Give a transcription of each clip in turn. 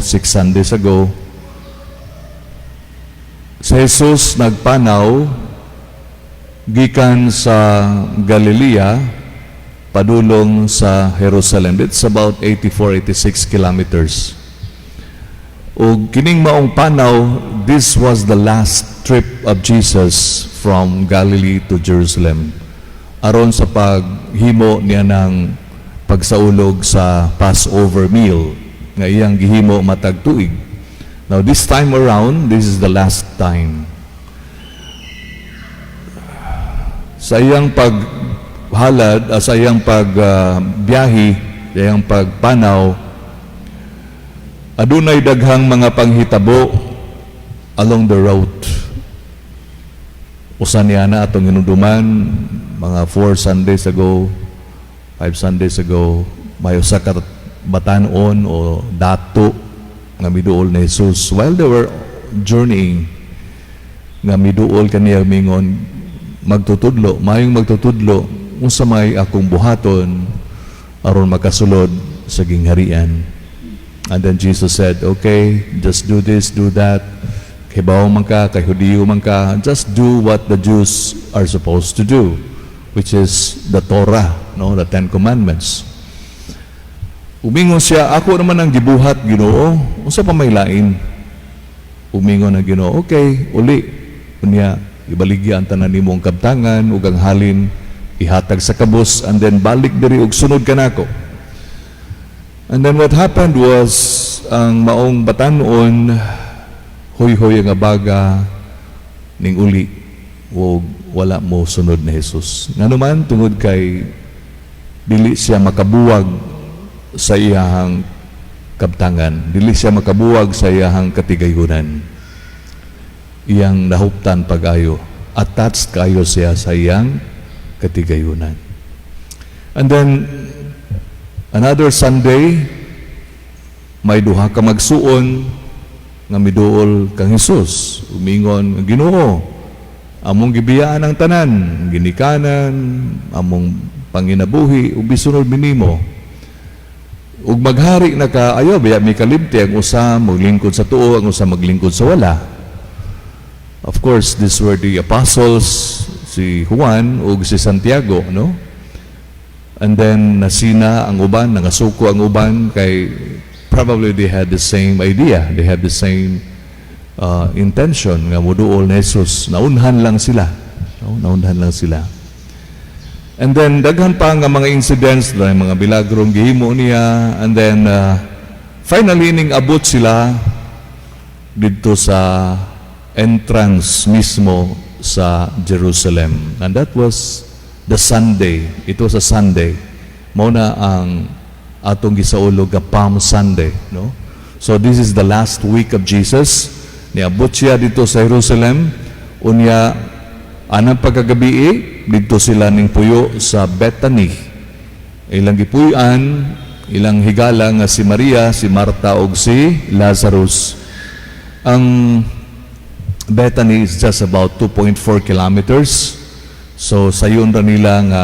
6 Sundays ago, si Jesus nagpanaw gikan sa Galilea padulong sa Jerusalem. It's about 84-86 kilometers. O kining maong panaw, this was the last trip of Jesus from Galilee to Jerusalem, aron sa paghimo niya ng pagsaulog sa Passover meal nga iyang gihimo matag tuig. Now this time around, this is the last time. Sa iyang paghalad, sa iyang pagbiyahe, sa iyang pagpanaw, adunay daghang mga panghitabo along the route. Usa niya na atong hinumduman mga 4 Sundays ago, 5 Sundays ago, may usa ka batanon o dato nga miduol ni Jesus while they were journeying, nga miduol kaniya mingon magtutudlo, mayong magtutudlo unsa may akong buhaton aron makasulod sa gingharian. And then Jesus said, okay, just do this, do that. Hibaw man ka, kay Hudiyo man ka, just do what the Jews are supposed to do, which is the Torah, no, the 10 Commandments. Umingon siya, ako naman ang gibuhat, Ginoo. Unsa pa may lain? Umingon ang Ginoo, okay, uli. Unya, ibaligya ang tanan nimo ang kabtangan ug ang halin ihatag sa kabus, and then balik diri og sunod kanako. And then what happened was, ang maong batanon, huy-huy nga baga ning uli ug wala mo sunod na Jesus. Nganuman tungod kay dili siya makabuwag sa iyahang kabtangan, dili siya makabuwag sa iyahang katigayunan. Iyang nahuptan pag-ayo, attached kayo siya sa iyang katigayunan. And then another Sunday, may duha ka magsuon nga miduol kang Jesus. Umingon, Ginoo, among gibiyaan ang tanan, ginikanan, among panginabuhi, ug bisunod minimo. Ug maghari na ka, ayo biya mi kalibti ang usa maglingkod sa tuo, ang usa maglingkod sa wala. Of course, these were the apostles, si Juan ug si Santiago, no? And then nasina ang uban, nangasuko ang uban kay probably they had the same idea, they had the same intention nga moduol ni Jesus. Naunhan lang sila, no? Naunhan lang sila. And then daghan pa nga mga incidents, mga bilagrong gihimo niya, and then finally ning abot sila dito sa entrance mismo sa Jerusalem, and that was the Sunday. It was a Sunday. Mao na ang atong gisaulog nga Palm Sunday, no? So this is the last week of Jesus. Niabot siya dito sa Jerusalem, unya anang pagkagabi dito sila ning puyo sa Bethany. Ilang gipuy-an, ilang higala nga si Maria, si Marta ug si Lazarus. Ang Bethany is just about 2.4 kilometers. So sayon ra nila nga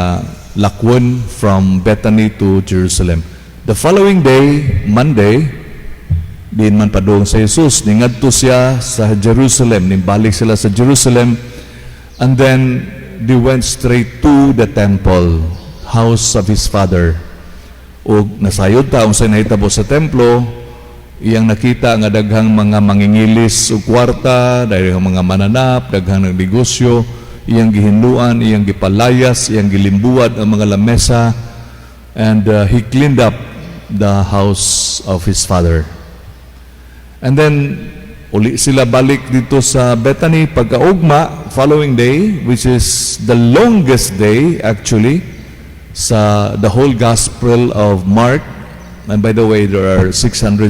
lakwon from Bethany to Jerusalem. The following day, Monday, din man padung sa Jesus, ningadto siya sa Jerusalem, nimbalik sila sa Jerusalem, and then they went straight to the temple, house of his father. Ug nasayod ta unsay nahitabo sa templo, iyang nakita nga daghang mga mangingilis ug kwarta, daghang mga mananap, daghang negosyo, iyang gihinluan, iyang gipalayas, iyang gilimbuad ang mga lamesa, and he cleaned up the house of his father. And then uli sila balik dito sa Bethany pagkaugma, following day, which is the longest day actually sa the whole Gospel of Mark. And by the way, there are 661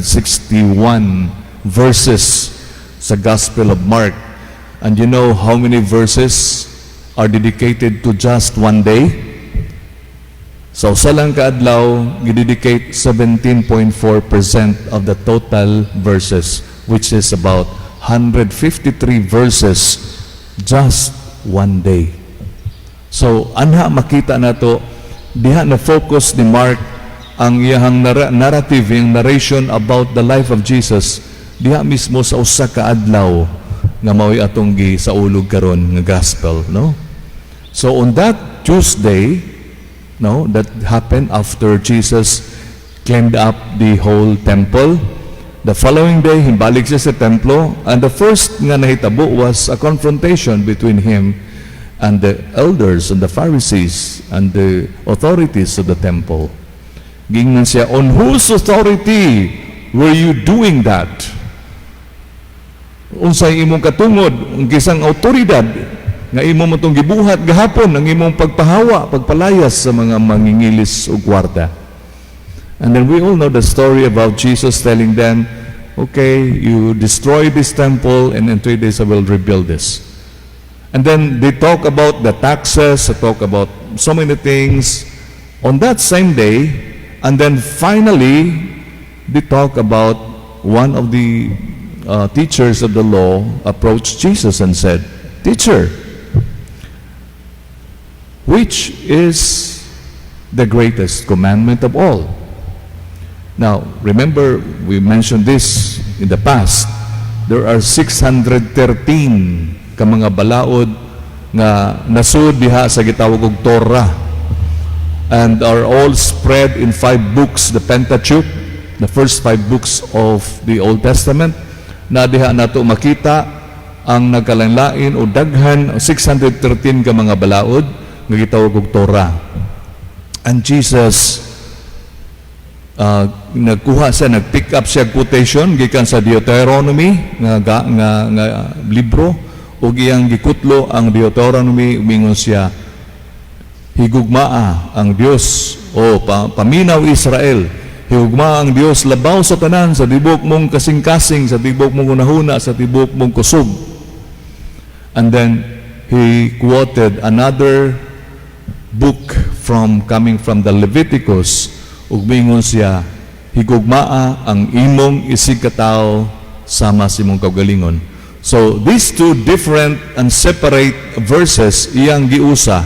verses sa Gospel of Mark. And you know how many verses are dedicated to just one day? So sa lang kaadlaw, gidedicate 17.4% of the total verses, which is about 153 verses just one day. So anha makita nato diha na focus ni Mark ang iyang narrative, yung narration about the life of Jesus diha mismo sa usa ka adlaw nga mao'y atong gisaulog karon nga gospel, no? So on that Tuesday, no, that happened after Jesus cleaned up the whole temple. The following day, himbalik siya sa templo, and the first nga nahitabo was a confrontation between him and the elders and the Pharisees and the authorities of the temple. Gingnan siya, on whose authority were you doing that? Unsay imong katungod, ang kisang autoridad nga imong matong gibuhat gahapon ang imong pagpahawa, pagpalayas sa mga mangingilis o kwarta. And then we all know the story about Jesus telling them, okay, you destroy this temple and in 3 days I will rebuild this. And then they talk about the taxes, they talk about so many things on that same day. And then finally, they talk about one of the teachers of the law approached Jesus and said, Teacher, which is the greatest commandment of all? Now, remember, we mentioned this in the past. There are 613 ka mga balaod nga nasud diha sa gitawag og Torah, and are all spread in 5 books, the Pentateuch, the first 5 books of the Old Testament, na diha nato makita ang nagkalain-lain o daghan 613 ka mga balaod nga gitawag og Torah. And Jesus nagkuha siya, nag-pick up siya quotation gikan sa Deuteronomy nga libro, ug iyang gikutlo ang Deuteronomy, umingon siya, higugmaa ang Dios o paminaw Israel, higugmaa ang Dios labaw sa tanan, sa tibok mong kasing-kasing, sa tibok mong unahuna, sa tibok mong kusog. And then he quoted another book coming from the Leviticus, ug mingon siya, higugmaa ang imong isigkataw sama sa imong kaugalingon. So these two different and separate verses iyang giusa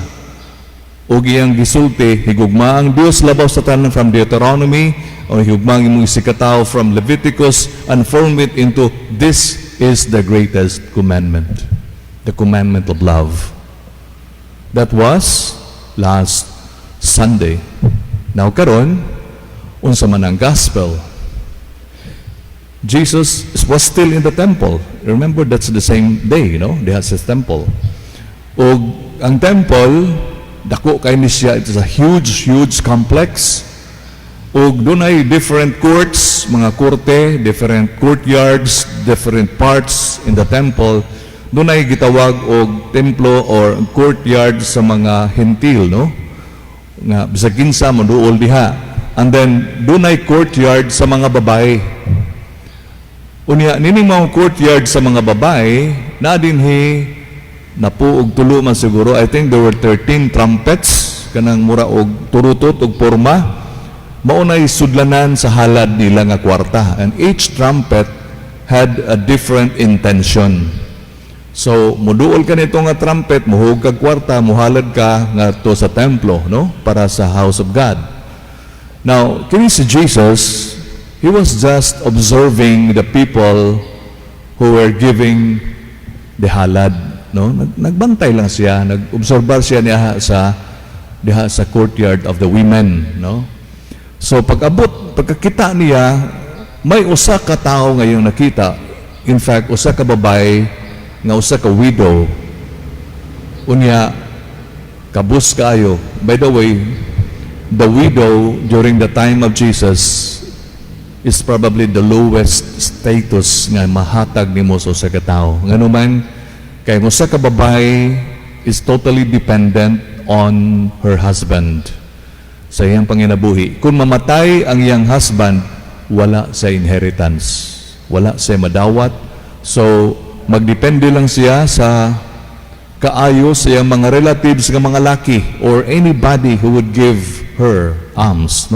o iyang gisulti, higugma ang Dios labaw sa tanan from Deuteronomy, o higugma ang imong isikataw from Leviticus, and form it into, this is the greatest commandment, the commandment of love. That was last Sunday. Now karon, unsa man ang gospel? Jesus was still in the temple. Remember, that's the same day, They has his temple. O ang temple, dako kay ni siya, it is a huge complex. Ug dunay different courts, mga korte, different courtyards, different parts in the temple. Dunay gitawag og templo or courtyard sa mga hentil, nga bisag kinsa moduol diha. And then dunay courtyard sa mga babae. Unya nining mga courtyard sa mga babae, na dinhi napuog tulo man siguro. I think there were 13 trumpets kanang mura og turutot og porma. Maunay sudlanan sa halad nila nga kwarta, and each trumpet had a different intention. So moduol ka nito nga trumpet, muhug kag kwarta, muhalad ka nga to sa templo, para sa house of God. Now kini si Jesus, he was just observing the people who were giving the halad, Nagbantay lang siya, nag-obserbar siya diha sa courtyard of the women, So pagkakita niya, may usa ka tao ngayong nakita. In fact, usa ka babae nga usa ka widow. Unya kabus kayo. By the way, the widow during the time of Jesus is probably the lowest status nga mahatag nimo sa usa ka tawo. Nganuman kay usa ka babae is totally dependent on her husband sa iyang panginabuhi. Kung mamatay ang iyang husband, wala sa inheritance, wala sa madawat. So magdepende lang siya sa kaayo sa iyang mga relatives nga mga laki or anybody who would give her alms,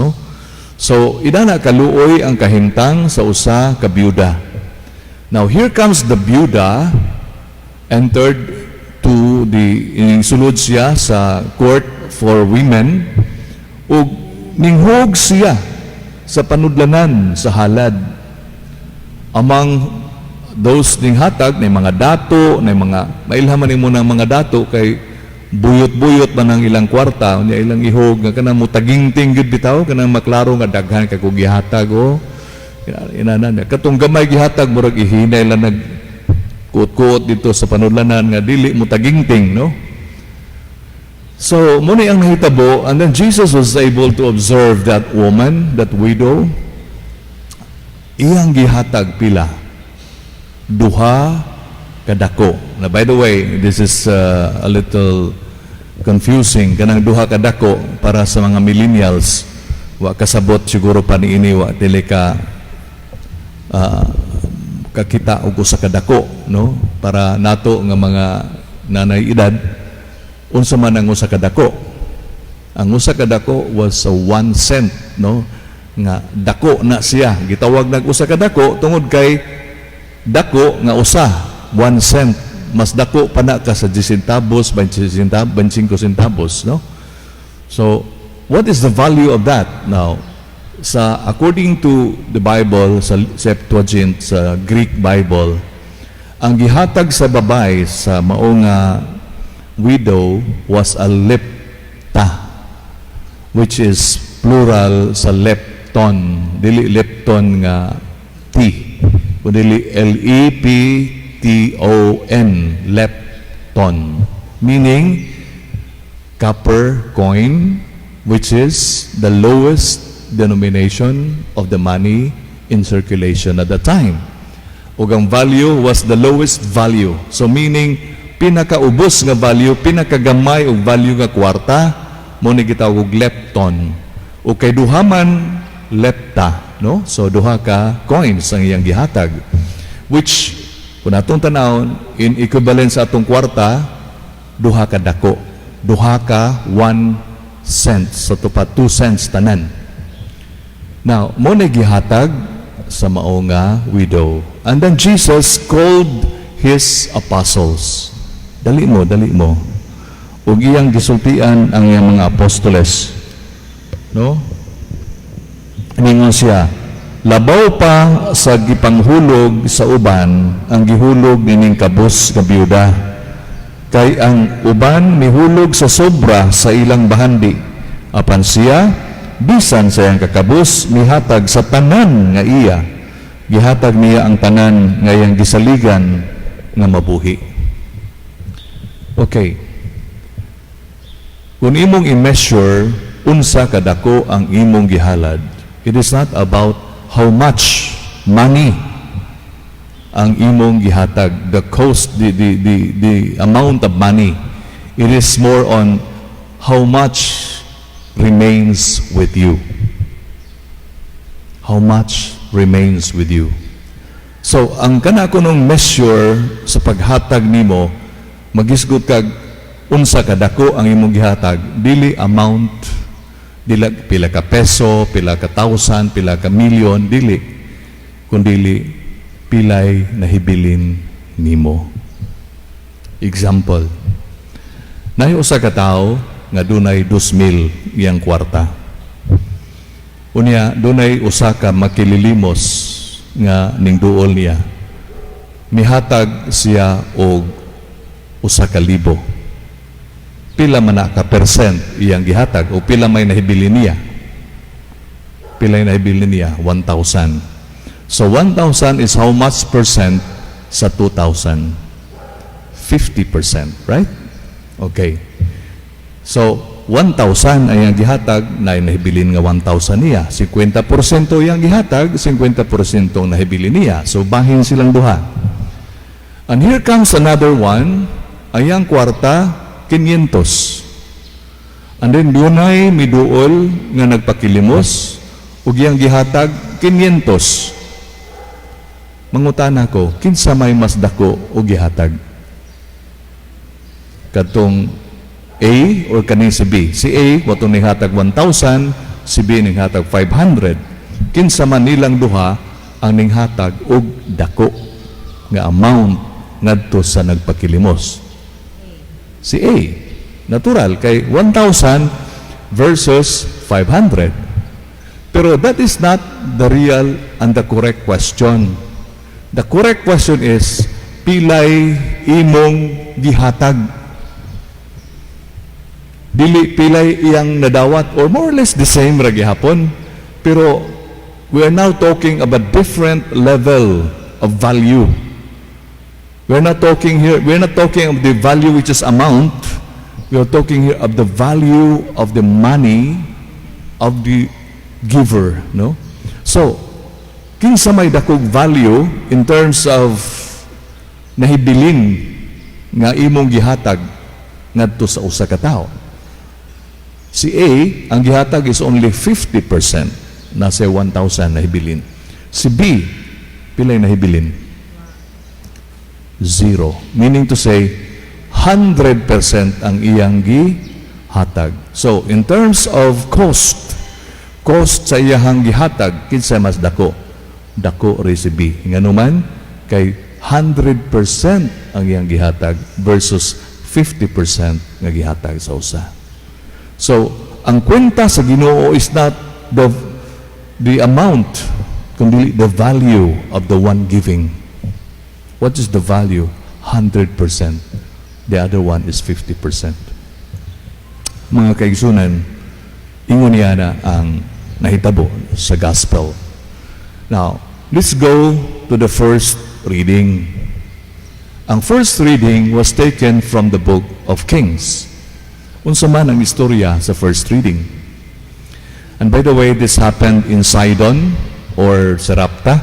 So idana kaluoy ang kahimtang sa usa ka byuda. Now here comes the byuda, entered to sulod siya sa court for women, ug ninghog siya sa panudlanan sa halad. Among those ning hatag na mga dato, na mga mailhaman mo ng mga dato kay buyot-buyot man ang ilang kwarta, unya ilang ihog nga kanang mutagingting gud bitaw, kanang maklaro nga daghan kay kog gihatag o. Inanan katong gamay gihatag murag ihinay lang nag kuot-kuot dito sa panudlanan nga dili mutagingting, no? So, muna ang nahitabo, and then Jesus was able to observe that woman, that widow. Iyang gihatag pila, duha kadako. Now, by the way, this is a little confusing. Kanang duha kadako para sa mga millennials. Wa kasabot siguro pa niini, wa dili ka kakita og usa kadako, no? Para nato nga mga nanay edad, unsa man ang usa kadako. Ang usa kadako was 1 cent, no? Nga dako na siya. Gitawag nag usa kadako tungod kay dako nga usa 1 cent. Mas dako pa na ka sa 10 centavos, 25 centavos, no? So, what is the value of that? Now, according to the Bible, sa Septuagint, sa Greek Bible, ang gihatag sa babay sa maong widow was a lepta, which is plural sa lepton. Dili lepton nga T, kundi Lepton, lepton, meaning copper coin, which is the lowest denomination of the money in circulation at the time. Ug ang value was the lowest value. So meaning pinakaubos nga value, pinakagamay og value nga kwarta, mo ni gitawag og lepton. O kay duha man lepta, no? So duha ka coins ang iyang gihatag, which kung atong tanawon in equivalent sa atong kwarta, duha ka dako, duha ka 1 cent, so tupa 2 cents tanan. Now, mo ni gihatag sa mao nga widow. And then Jesus called his apostles. Dali mo. Ug iyang gisultian ang iyang mga apostoles. No? Ningon siya, labaw pa sa gipanghulog sa uban ang gihulog nining kabus nga byuda. Kay ang uban mihulog sa sobra sa ilang bahandi. Apan siya, bisan sa iyang kakabus, mihatag sa tanan nga iya. Gihatag niya ang tanan nga iyang gisaligan nga mabuhi. Okay. Kung imong i-measure unsa kadako ang imong gihalad, it is not about how much money ang imong gihatag, the cost, the amount of money. It is more on how much remains with you. How much remains with you. So, ang kana kunong measure sa paghatag nimo, magisgot kag unsa kadako ang imong gihatag, dili amount, dili pila ka peso, pila ka thousand, pila ka million, dili, kundili pilay nahibilin nimo. Example, naay usa ka tawo nga dunay 2,000 iyang kwarta. Unya dunay usa ka makililimos nga ning duol niya. Mihatag siya og 1,000. Pila man na ka percent iyang gihatag o pila may nahibili niya? Pila may nahibili niya? 1,000. So 1,000 is how much percent sa 2,000? 50%, right? Okay. So 1,000 ay ang gihatag na nahibilin nga 1,000 niya. 50% iyang gihatag, 50% ang nahibili niya. So bahin silang duha. And here comes another one, ayang kwarta 500. And then dunay miduol nga nagpakilimos ug iyang gihatag 500. Mangutana ko, kinsa may mas dako og gihatag? Katong A or kaning si B? Si A wato ning hatag 1,000, si B ning hatag 500. Kinsa man nilang duha ang ning hatag og dako nga amount ngadto sa nagpakilimos? Si A. Natural kay 1,000 versus 500. Pero that is not the real and the correct question. The correct question is, pilay imong gihatag? Dili pilay iyang nadawat, or more or less the same ra gihapon. Pero we are now talking about different level of value. We're not talking of the value which is amount. We are talking here of the value of the money of the giver, no? So, kinsa may dakog value in terms of nahibilin nga imong gihatag ngadto sa usa ka tawo. Si A, ang gihatag is only 50%, nasa 1,000 nahibilin. Si B, pilay nahibilin? 0. Meaning to say, 100% ang iyang gihatag. So, in terms of cost sa iyang gihatag, kinsa mas dako? Dako rin si B. Nganuman, kay 100% ang iyang gihatag versus 50% nga gihatag sa usa. So, ang kwenta sa Ginoo is not the amount, kundi the value of the one giving. What is the value? 100%. The other one is 50%. Mga kaigsunan, ingon niya na ang nahitabo sa gospel. Now, let's go to the first reading. Ang first reading was taken from the book of Kings. Unsa man ang istorya sa first reading. And by the way, this happened in Sidon or Sarepta,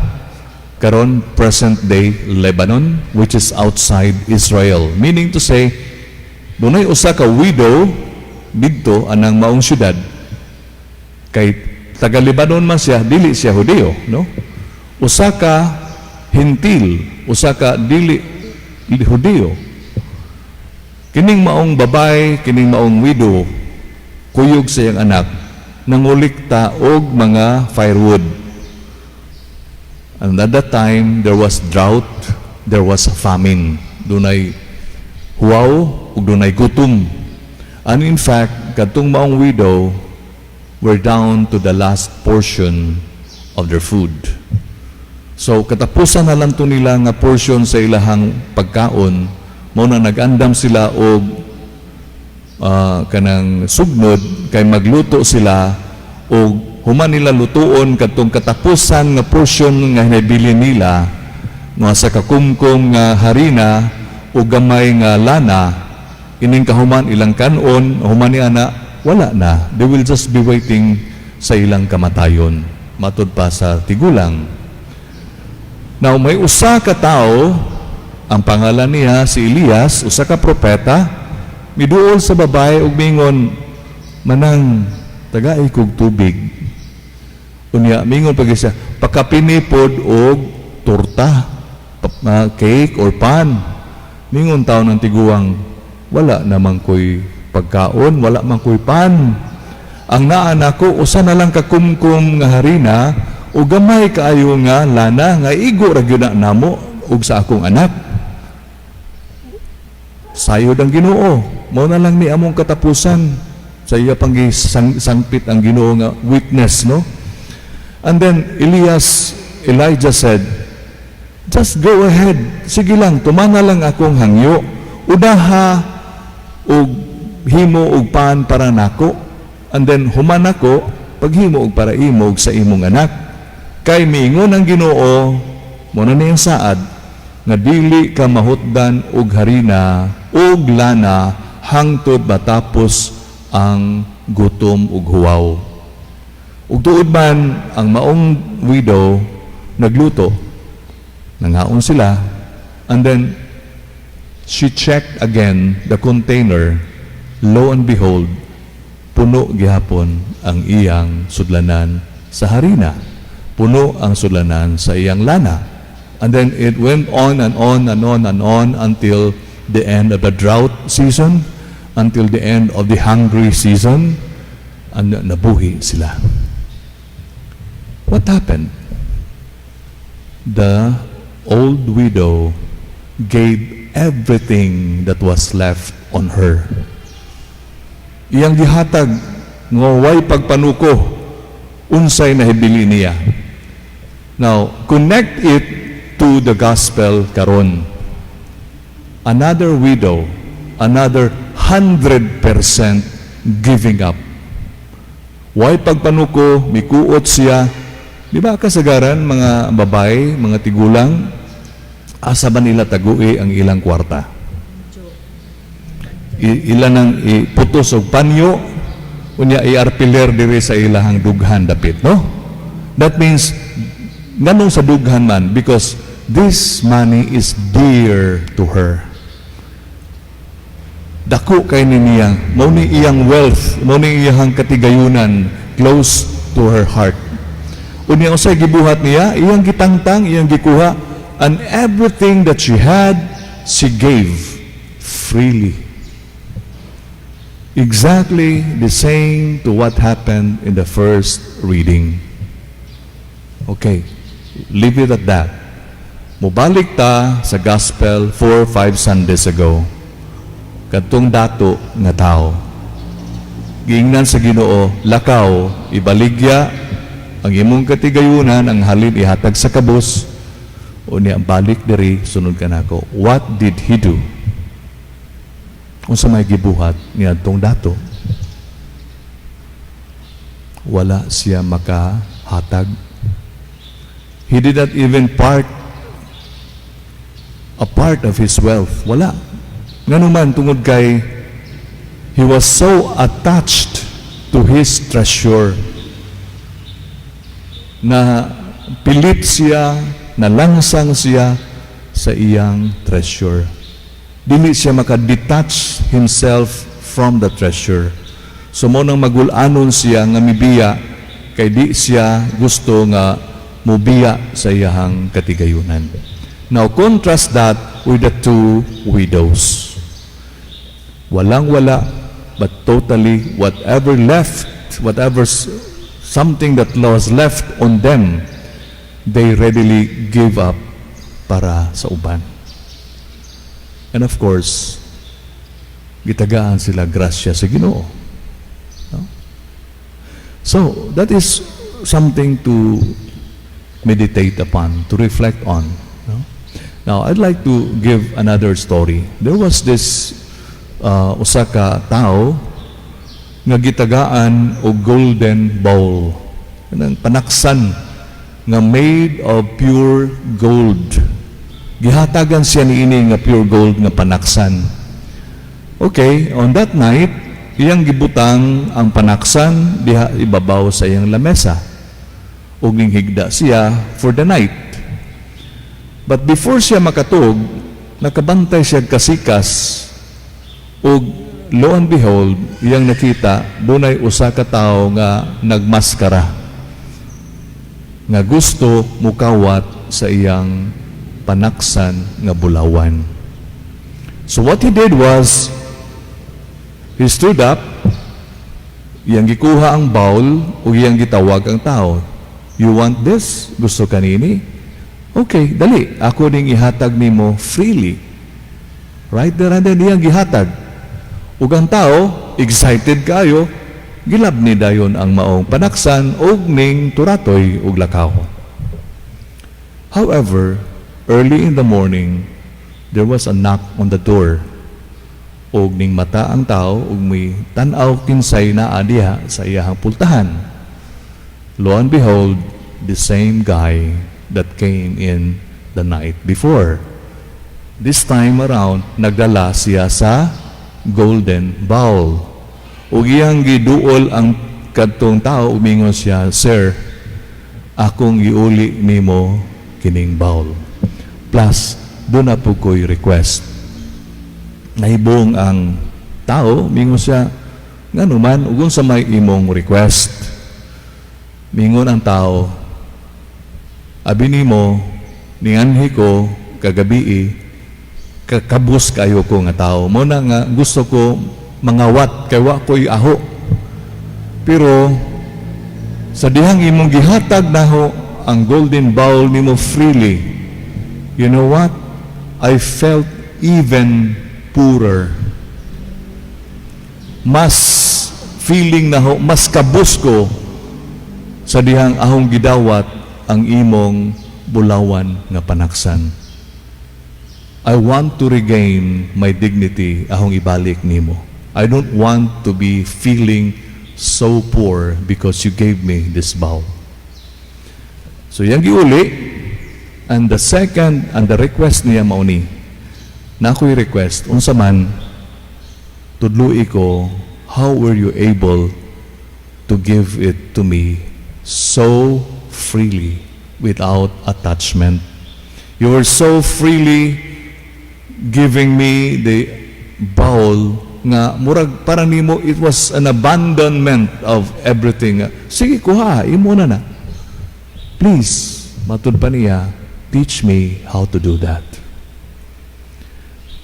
karon present-day Lebanon, which is outside Israel. Meaning to say, dunay usa ka widow didto anang maong syudad. Kay taga Lebanon man siya, dili siya Hudeo, no? Usa ka hentil, usa ka dili Hudeo. Kining maong babae, kining maong widow, kuyog sa iyang anak, nangulikta og mga firewood. And at that time, there was drought, there was famine. Dunay huwaw, ug dunay gutom. And in fact, katong maong widow were down to the last portion of their food. So, katapusan na lang to nila nga portion sa ilahang pagkaon, mao na nag-andam sila og kanang sugnod, kay magluto sila og human nila lutuon katong katapusan nga portion nga hinabili nila nga sa kakumkum nga harina o gamay nga lana, ining kahuman ilang kanon, human ni ana wala na. They will just be waiting sa ilang kamatayon matud pa sa tigulang. Now may usa ka tao, ang pangalan niya si Elias, usa ka propeta, miduol sa babae ug mingon, manang tagay kog tubig. Unya mingon pag siya, pakapinipod og torta, cake or pan. Mingon tao ng tiguang, wala namang ko'y pagkaon, wala man ko'y pan. Ang naana ko, usa na lang kakumkum nga harina, o gamay kaayo nga lana, nga igo ra gyud na namo, ug sa akong anak. Sayod ang Ginoo, mao na lang ni among katapusan. Sa iya pang sangpit ang Ginoo nga witness, no? And then Elijah said, just go ahead. Sige lang, tumana lang akong hangyo. Udaha og himo og pan para nako. And then human ako, paghimo og para imog sa imong anak. Kay miingon ang Ginoo, mo na niyang saad, nga dili ka mahutdan og harina og lana hangtod matapos ang gutom ug huwaw. Ug tuod man ang maong widow nagluto, nangaon sila, and then she checked again the container. Lo and behold, puno gihapon ang iyang sudlanan sa harina, puno ang sudlanan sa iyang lana. And then it went on and on and on and on until the end of the drought season, until the end of the hungry season, and nabuhi sila. What happened? The old widow gave everything that was left on her. Iyang gihatag nga way pagpanuko, unsay nahibili niya. Now, connect it to the gospel karon. Another widow, another 100% giving up. Why pagpanuko, mikuot siya. Di ba kasagaran mga babae, mga tigulang, asa ba nila tagui ang ilang kwarta? Ilan ang iputos og panyo, unya iarpiler diri sa ilahang dughan dapit, no? That means, nganong sa dughan man? Because this money is dear to her. Dako kay niya, mao ni iyang wealth, mao ni iyang katigayunan, close to her heart. Unya usay gibuhat niya, iyang gitangtang, iyang gikuha, and everything that she had, she gave freely. Exactly the same to what happened in the first reading. Okay, leave it at that. Mubalik ta sa gospel 4-5 Sundays ago. Kadtong dato nga tao. Giingnan sa Ginoo, lakaw, ibaligya ang imong katigayunan, ang halin ihatag sa kabus, o niya balik diri sunod kanako. What did he do? Unsa may gibuhat niya tong dato? Wala siya makahatag. He did not even a part of his wealth. Wala. Nganuman tungod kay he was so attached to his treasure na pilit siya, nalangsang siya sa iyang treasure. Dili siya makadetach himself from the treasure. So mo nang magulanon siya nga mibiya, kay di siya gusto nga mubiya sa iyahang katigayunan. Now contrast that with the two widows. Walang-wala, but totally whatever something that was left on them, they readily gave up para sa uban. And of course, gitagaan sila grasya sa Ginoo. No? So, that is something to meditate upon, to reflect on. No? Now, I'd like to give another story. There was this usa ka tao nga gitagaan og golden bowl. Kanang panaksan nga made of pure gold. Gihatagan siya niini nga pure gold nga panaksan. Okay, on that night, iyang gibutang ang panaksan diha ibabaw sa iyang lamesa. Ug higda siya for the night. But before siya makatug, nakabantay siya kasikas. Ug lo and behold, iyang nakita dunay usa ka tawo nga nagmaskara nga gusto mukawat sa iyang panaksan nga bulawan. So what he did was, he stood up, iyang gikuha ang bowl, o iyang gitawag ang tao. You want this? Gusto kanini? Okay, dali. Ako ning ihatag nimo freely. Right there and then, iyang gihatag. Ug ang tao, excited kayo, gilab ni dayon ang maong panaksan, og ning turatoy ug lakaw. However, early in the morning, there was a knock on the door. Og ning mata ang tao, ug may tan-aw kinsay na diha sa iyahang pultahan. Lo and behold, the same guy that came in the night before. This time around, nagdala siya sa golden bowl. Ug iyang giduol ang kadtong tao, umingon siya, "Sir, akong giuli nimo kining bowl. Plus, doon na po ko'y request." Nahibong ang tao, mingon siya, nga naman, ugon sa may imong request. Mingon ang tao, "Abi nimo, ninganhi ko, kagabi, kakabus kayo ko nga tao. Muna nga, gusto ko mangawat, kay wa ko'y aho. Pero, sa dihang imong gihatag naho, ang golden bowl nimo freely, you know what? I felt even poorer. Mas feeling na ho, mas kabus ko sa dihang ahong gidawat ang imong bulawan nga panaksan. I want to regain my dignity ahong ibalik nimo. I don't want to be feeling so poor because you gave me this bowl. So yang giuli, and the second, and the request niya mauni, na ako'y request, unsa man, tudlui ko, how were you able to give it to me so freely, without attachment? You were so freely giving me the bowl nga murag para nimo it was an abandonment of everything. Sige, kuha, imo na. Please, matud pa niya, teach me how to do that.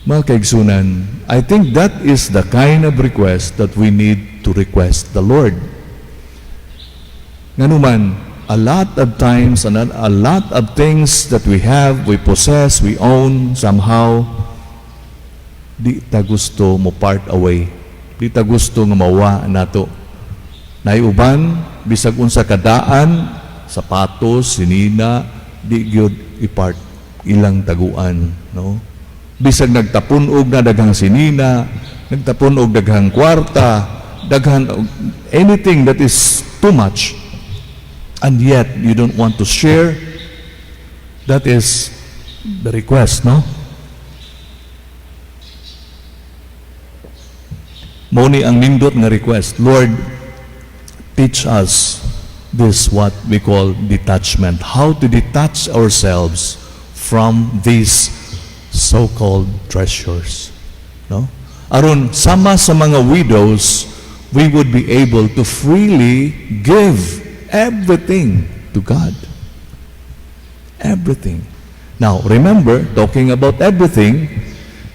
Mga kaigsunan, I think that is the kind of request that we need to request the Lord. Nganuman, a lot of times, and a lot of things that we have, we possess, we own, somehow, di ta gusto mo part away. Di ta gusto nga mawa nato. Naiuban, bisag unsa kadaan, sapatos, sinina, di gyud i-part ilang taguan, no? Bisag nagtapon og na daghang sinina, nagtapon og daghang kwarta, daghang anything that is too much, and yet you don't want to share. That is the request, no? Moni ang nindot nga request, Lord, teach us this what we call detachment. How to detach ourselves from these so-called treasures. No? Aron sama sa mga widows, we would be able to freely give everything to God. Everything. Now, remember, talking about everything,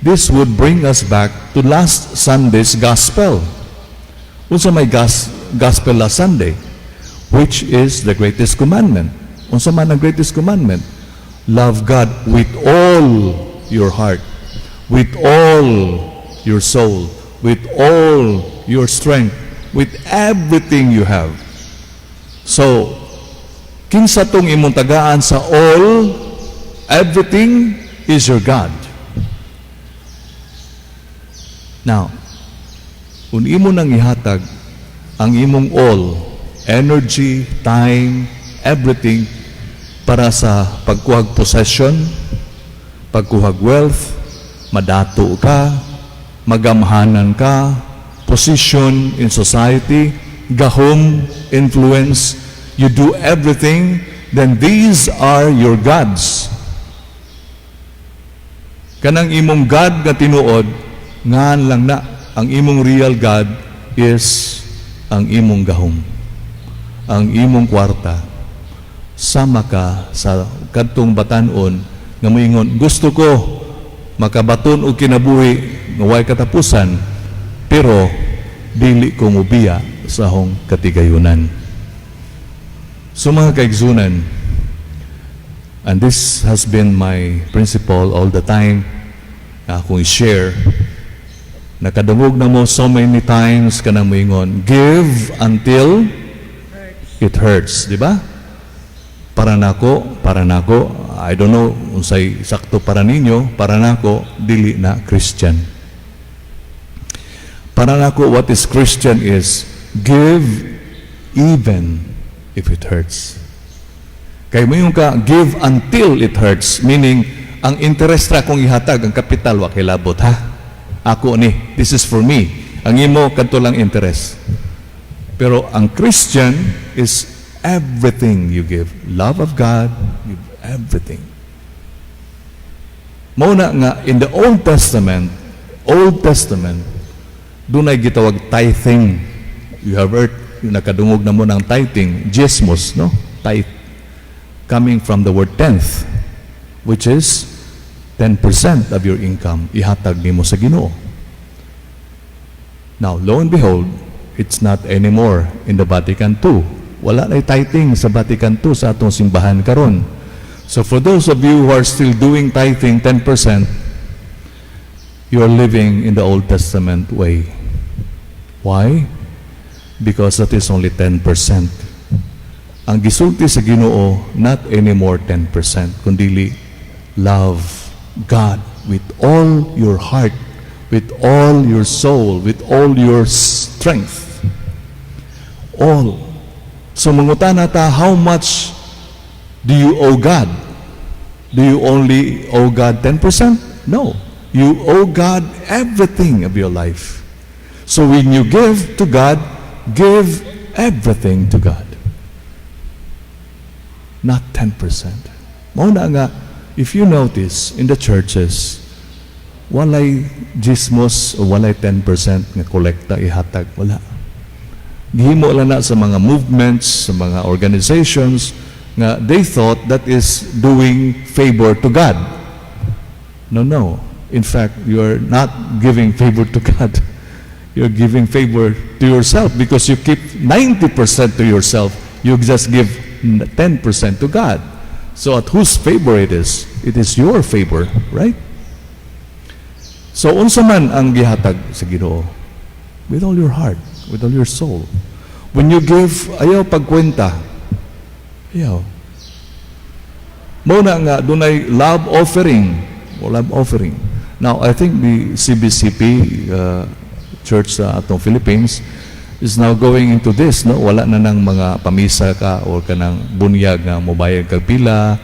this would bring us back to last Sunday's gospel. Unsa may gospel last Sunday? Which is the greatest commandment. Unsa man ang greatest commandment? Love God with all your heart, with all your soul, with all your strength, with everything you have. So, kinsa tong imong tagaan sa all, everything is your God. Now, kung imo nang ihatag ang imong all, energy, time, everything, para sa pagkuhag possession, pagkuhag wealth, madato ka, magamhanan ka, position in society, gahom, influence, you do everything, then these are your gods. Kanang imong God nga tinuod, ngan lang na, ang imong real God is ang imong gahom, ang imong kwarta. Sama ka sa kadtong batanon nga moingon, gusto ko makabaton og kinabuhi nga way katapusan, pero dili ko mubiya sa akong katigayunan. So mga kaigsunan, and this has been my principle all the time na akong i-share, nakadungog na mo so many times ka nang moingon, give until it hurts, di ba? Para nako, I don't know unsay sakto para ninyo, para nako dili na Christian. Para nako, what is Christian is give even if it hurts. Kay mo yung ka give until it hurts, meaning ang interest ra kong ihatag ang kapital wa kay labot, ha? Ako ni, this is for me. Ang imo kadto lang interest. Pero ang Christian is everything you give. Love of God, give everything. Mauna nga, in the Old Testament, doon ay gitawag tithing. You have heard, yung nakadungog na mo ng tithing, gismos, no? Tithe. Coming from the word tenth, which is 10% of your income, ihatag nimo sa Ginoo. Now, lo and behold, it's not anymore in the Vatican II. Wala na tithing sa Vatican II sa atong simbahan karon. So for those of you who are still doing tithing 10%, you are living in the Old Testament way. Why? Because that is only 10%. ang gisulti sa Ginoo, not anymore 10%, kundili love God with all your heart, with all your soul, with all your strength. All. So mangutana ta, how much do you owe God? Do you only owe God 10%? No. You owe God everything of your life. So when you give to God, give everything to God. Not 10%. Mauna nga, if you notice, in the churches, walay gismos o walay 10% nga kolekta ihatag. Wala. Gihimo lang na sa mga movements, sa mga organizations, nga they thought that is doing favor to God. No. In fact, you're not giving favor to God. You're giving favor to yourself because you keep 90% to yourself. You just give 10% to God. So at whose favor it is? It is your favor, right? So unsa man ang gihatag sa Ginoo? With all your heart, with all your soul. When you give, ayaw pagkwenta. Ayaw. Muna nga, dunay love offering. O love offering. Now, I think the CBCP church sa atong Philippines is now going into this, no? Wala na nang mga pamisa ka o kanang bunyag nga mobayad kag pila,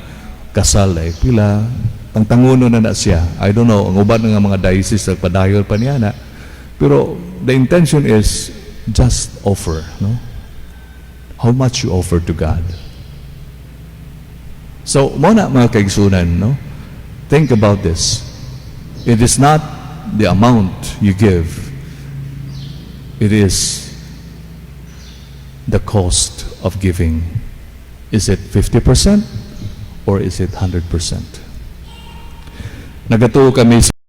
kasal ay pila, tangtanguno na siya. I don't know, ang uban nga mga diocese nagpadayon pa niya na. Pero the intention is just offer, no? How much you offer to God. So, muna mga kaigsunan, no? Think about this. It is not the amount you give. It is the cost of giving. Is it 50% or is it 100%? Nagatuo kami sa